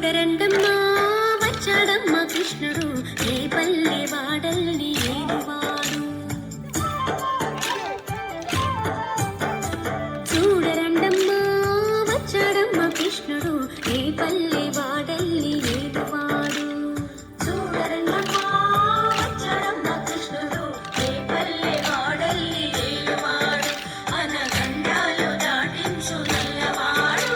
చూడరండమ్మా వచ్చాడమ్మ కృష్ణుడు ఏ పల్లె వాడల్ని ఏలువాడు. చూడరండమ్మా వచ్చాడమ్మ కృష్ణుడు ఏ పల్లె వాడల్ని ఏలువాడు. చూడరండమ్మా వచ్చాడమ్మ కృష్ణుడు ఏ పల్లె వాడల్ని ఏలువాడు. అనగండాలు దాటించు నల్లవాడు.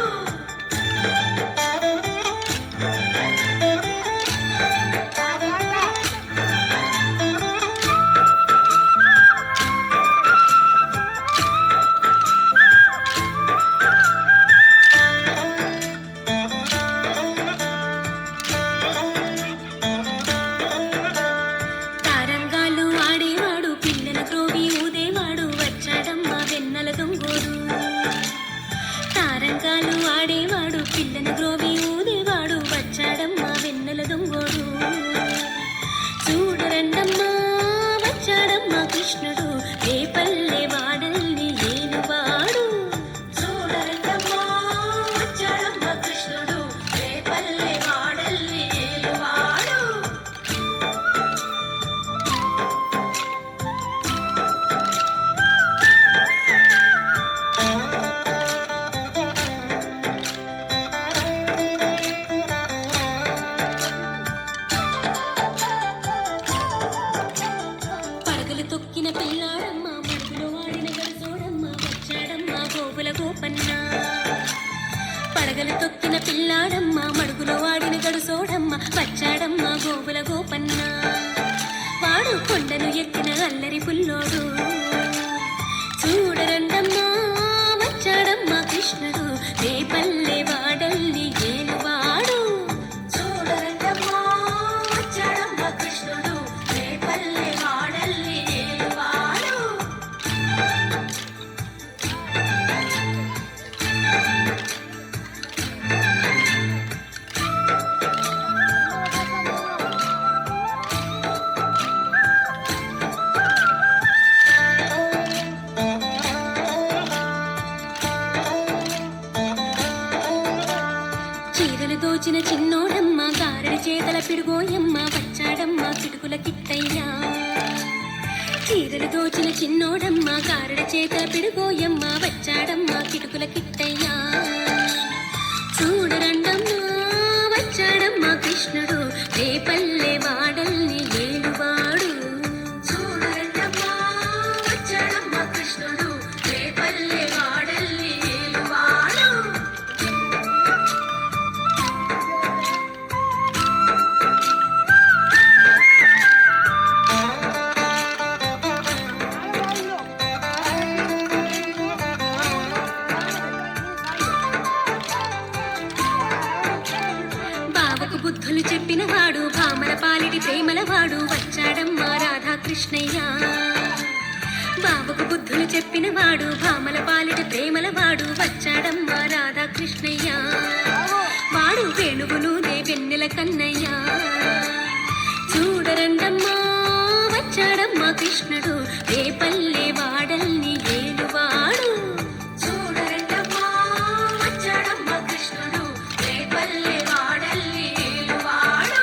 తారంగాలు ఆడేవాడు పిల్లను గ్రోవి ఊదేవాడు వచ్చాడమ్మా వెన్నెల దొంగోడు. చూడరండమ్మా వచ్చాడమ్మా కృష్ణుడు ఏ పల్లె వాడల్ని ఏలువాడు. చూడరండమ్మా వచ్చాడమ్మా కృష్ణుడు ఏ పల్లె వాడల్ని ఏలువాడు. తొక్కిన పిల్లాడమ్మ మడుగులో వాడిన గడుసోడమ్మ వచ్చాడమ్మ గోపుల గోపన్న. పడగలు తొక్కిన పిల్లాడమ్మ మడుగులో వాడిన గడుసోడమ్మ వచ్చాడమ్మ గోపుల గోపన్న. వాడు కొండను ఎక్కిన అల్లరి పుల్లోడు. చూడరండమ్మా వచ్చాడమ్మ కృష్ణుడు ఏ పల్లె వాడల్ని ఏలువాడు. చూడరండమ్మా వచ్చాడమ్మ కృష్ణుడు ఏ పల్లె వాడల్ని ఏలువాడు. చీరలు దోచిన చిన్నోడమ్మ గారడి చేతల పిడుగోయమ్మ వచ్చాడమ్మ చిటుకుల కిట్టయ్యా. చీరలు దోచిన చిన్నోడమ్మ గారడి చేతల పిడుగోయమ్మ వచ్చాడమ్మ చిటుకుల కిట్టయ్యా. చూడరండమ్మా వచ్చాడమ్మ కృష్ణుడు ఏ పల్లె వాడల్ని ఏలువాడు. చూడరండమ్మా వచ్చాడమ్మ కృష్ణుడు ఏ పల్లె వాడల్ని ఏలువాడు. బావకు బుద్ధులు చెప్పినవాడు భామల పాలిటి ప్రేమలవాడు వచ్చాడమ్మా రాధాకృష్ణయ్య. బావకు బుద్ధులు చెప్పినవాడు భామల పాలిటి ప్రేమలవాడు వచ్చాడమ్మా రాధాకృష్ణయ్య. వాడు వేణువులు వెన్నెల కన్నయ్య. చూడరండమ్మా వచ్చాడమ్మా కృష్ణుడు ఏ పల్లె వాడల్ని ఏలువాడు. చూడరండమ్మా వచ్చాడమ్మా కృష్ణుడు ఏ పల్లె వాడల్ని ఏలువాడు.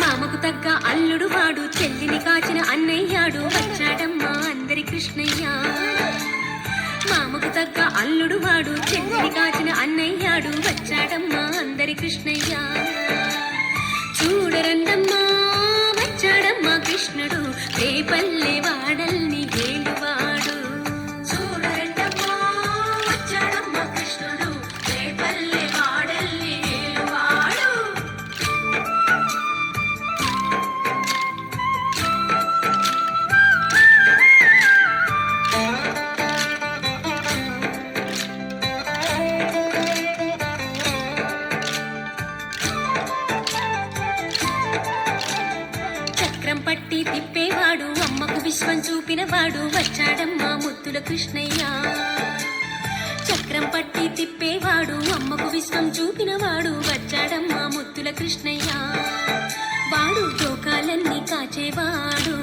మామకు తగ్గ అల్లుడు వాడు చెల్లిని కాచిన అన్నయ్యాడు వచ్చాడమ్మా అందరి కృష్ణయ్య. మామకు తగ్గ అల్లుడు వాడు చెల్లిని కాచిన అన్నయ్యాడు వచ్చాడమ్మా అందరి కృష్ణయ్య. చూడరండమ్మా వచ్చాడమ్మా కృష్ణుడు ఏ పల్లె వాడల్ని ఏలువాడు. చూడరండమ్మా వచ్చాడమ్మా కృష్ణుడు ఏ పల్లె వాడల్ని ఏలువాడు. చక్రం పట్టి తిప్పేవాడు అమ్మకు విశ్వం చూపినవాడు వచ్చాడమ్మా ముద్దుల కృష్ణయ్య చక్రం పట్టి తిప్పేవాడు అమ్మకు విశ్వం చూపినవాడు వచ్చాడమ్మా ముద్దుల కృష్ణయ్య వాడు లోకాలన్నీ కాచేవాడు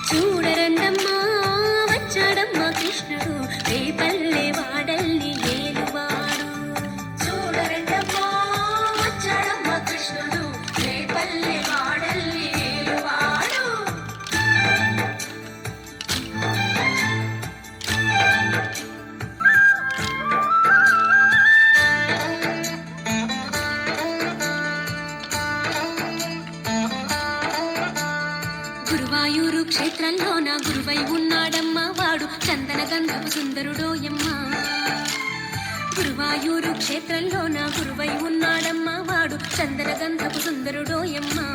చూడరండమ్మా వచ్చాడమ్మా కృష్ణుడు రేపల్లె వాడల్ని ఏలువాడు చూడరండమ్మా వచ్చాడమ్మా కృష్ణుడు రేపల్లె వాడల్ని ఏలువాడు గురువాయూరు క్షేత్రంలోన గురువై ఉన్నాడమ్మా వాడు చందన గంధపు సుందరుడోయమ్మా గురువాయూరు క్షేత్రంలోన గురువై ఉన్నాడమ్మా వాడు చందన గంధపు సుందరుడోయమ్మా